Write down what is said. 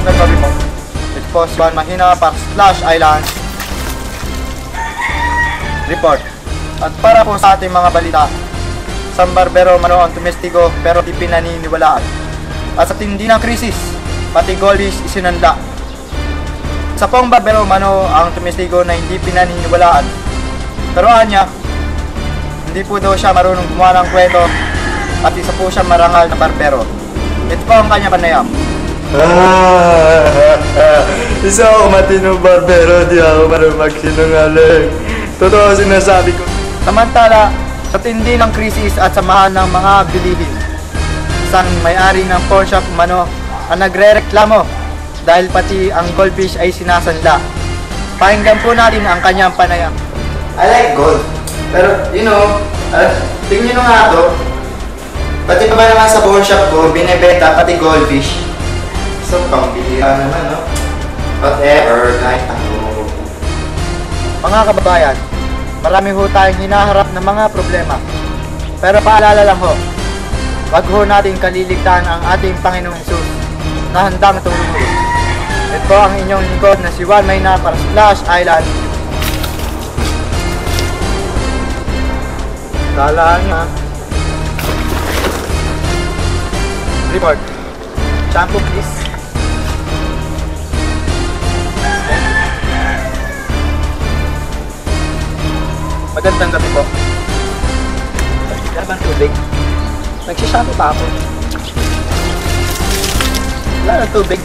Magandang gabi po. Ito po si Juan Mahina para Splash Island Report. At para po sa ating mga balita, isang barbero mano ang tumestigo pero di pinaniniwalaan. At sa tindi ng krisis, pati goalies isinanda. Sa pong barbero mano ang tumestigo na hindi pinaniniwalaan. Pero anya, hindi po daw siya marunong gumawa ng kwento at isa po siya marangal na barbero. Ito po ang kanya panayam. Isa ako matinong barbero, di ako marunong magsinungaling. Totoo sinasabi ko. Samantala, sa tindi ng krisis at samahan ng mga bilihin, isang may-ari ng pawn shop mano ang nagre-reklamo dahil pati ang goldfish ay sinasanla. Pakinggan po natin ang kanyang panayam. I like gold. Pero, tingnan nyo nga to. Pati pa ba naman sa pawn shop ko, binibenta pati goldfish. So, pambihira naman, no? Whatever, kahit ano. Mga kababayan, marami ho tayong hinaharap na mga problema. Pero paalala lang ho, wag ho natin kaliligtaan ang ating Panginoong Hesus na handang tumulong. Ito ang inyong lingkod na si Juan Mahina para Splash Island. Dalaan nga. Report. Shampoo please. Magandang gabi po. Wala bang tubig? Nagsishampoo pa ako. Wala na tubig.